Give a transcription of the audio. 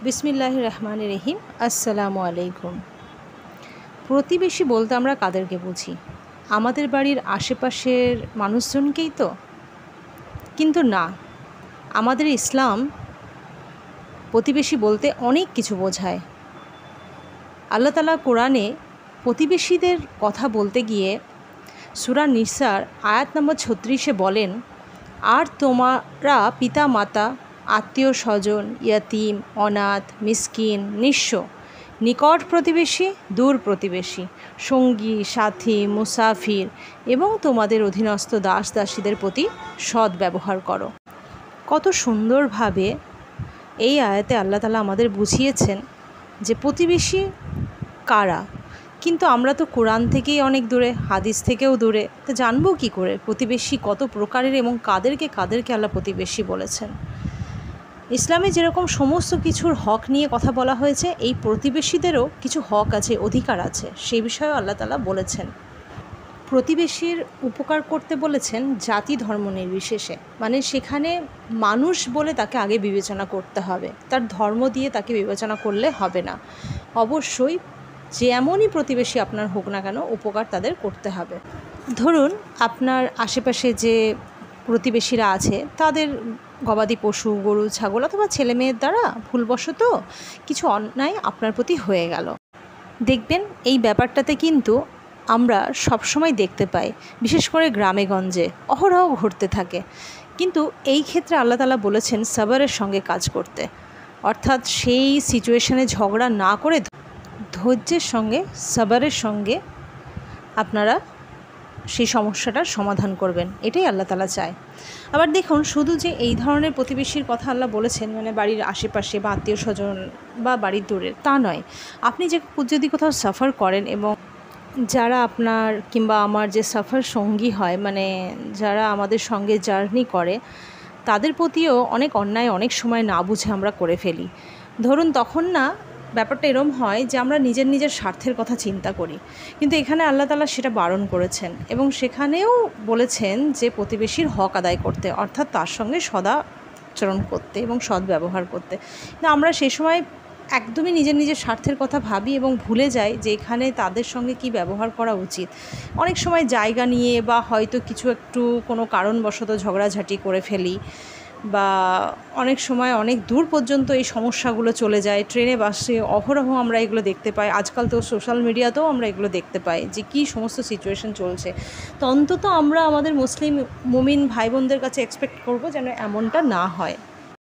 বিসমিল্লাহির রহমানির রহিম। আসসালামু আলাইকুম। প্রতিবেশী বলতে আমরা কাদেরকে বুঝি? আমাদের বাড়ির আশেপাশের মানুষজনকেই তো? কিন্তু না, আমাদের ইসলাম প্রতিবেশী বলতে অনেক কিছু বোঝায়। আল্লাহ তাআলা কোরআনে প্রতিবেশীদের কথা বলতে গিয়ে সূরা নিসার আয়াত নম্বর 36-এ বলেন, আর তোমরা পিতা মাতা, আত্মীয় স্বজন, ইয়াতিম, অনাথ, মিসকিন, নিঃস্ব, নিকট প্রতিবেশী, দূর প্রতিবেশী, সঙ্গী সাথী, মুসাফির এবং তোমাদের অধীনস্থ দাস দাসীদের প্রতি সৎ ব্যবহার করো। কত সুন্দরভাবে এই আয়াতে আল্লাহ তাআলা আমাদের বুঝিয়েছেন যে প্রতিবেশী কারা। কিন্তু আমরা তো কোরআন থেকেই অনেক দূরে, হাদিস থেকেও দূরে, তো জানবো কী করে প্রতিবেশী কত প্রকারের এবং কাদেরকে আল্লাহ প্রতিবেশী বলেছেন। ইসলামে যেরকম সমস্ত কিছুর হক নিয়ে কথা বলা হয়েছে, এই প্রতিবেশীদেরও কিছু হক আছে, অধিকার আছে, সেই বিষয়েও আল্লাহ তাআলা বলেছেন। প্রতিবেশীর উপকার করতে বলেছেন জাতি ধর্ম নির্বিশেষে, মানে সেখানে মানুষ বলে তাকে আগে বিবেচনা করতে হবে, তার ধর্ম দিয়ে তাকে বিবেচনা করলে হবে না। অবশ্যই যেমনই প্রতিবেশী আপনার হোক না কেন, উপকার তাদের করতে হবে। ধরুন আপনার আশেপাশে যে প্রতিবেশীরা আছে তাদের গবাদি পশু, গরু ছাগল অথবা ছেলে মেয়ের দ্বারা ভুলবশত কিছু অন্যায় আপনার প্রতি হয়ে গেল। দেখবেন এই ব্যাপারটাতে কিন্তু আমরা সবসময় দেখতে পাই, বিশেষ করে গ্রামে গঞ্জে অহরহ ঘটতে থাকে। কিন্তু এই ক্ষেত্রে আল্লাহ তাআলা বলেছেন সবরের সঙ্গে কাজ করতে, অর্থাৎ সেই সিচুয়েশনে ঝগড়া না করে ধৈর্যের সঙ্গে, সবরের সঙ্গে আপনারা সেই সমস্যাটার সমাধান করবেন, এটাই আল্লাহ তাআলা চায়। আবার দেখুন, শুধু যে এই ধরনের প্রতিবেশীর কথা আল্লাহ বলেছেন মানে বাড়ির আশেপাশে বা আত্মীয় স্বজন বা বাড়ির দূরের, তা নয়। আপনি যদি কোথাও সফর করেন এবং যারা আপনার কিংবা আমার যে সফর সঙ্গী হয়, মানে যারা আমাদের সঙ্গে জার্নি করে, তাদের প্রতিও অনেক অন্যায় অনেক সময় না বুঝে আমরা করে ফেলি। ধরুন তখন না ব্যাপারটা এরম হয় যে আমরা নিজের স্বার্থের কথা চিন্তা করি, কিন্তু এখানে আল্লাহ তাআলা সেটা বারণ করেছেন এবং সেখানেও বলেছেন যে প্রতিবেশীর হক আদায় করতে, অর্থাৎ তার সঙ্গে সদাচরণ করতে এবং সৎ ব্যবহার করতে। কিন্তু আমরা সেই সময় একদমই নিজের স্বার্থের কথা ভাবি এবং ভুলে যাই যে এখানে তাদের সঙ্গে কি ব্যবহার করা উচিত। অনেক সময় জায়গা নিয়ে বা হয়তো কিছু একটু কোনো কারণবশত ঝগড়াঝাটি করে ফেলি, বা অনেক সময় অনেক দূর পর্যন্ত এই সমস্যাগুলো চলে যায়। ট্রেনে বাসে অহরহ আমরা এগুলো দেখতে পাই, আজকাল তো সোশ্যাল মিডিয়াতেও আমরা এগুলো দেখতে পাই যে কী সমস্ত সিচুয়েশন চলছে। তো অন্তত আমরা আমাদের মুসলিম মুমিন ভাই বোনদের কাছে এক্সপেক্ট করব যেন এমনটা না হয়।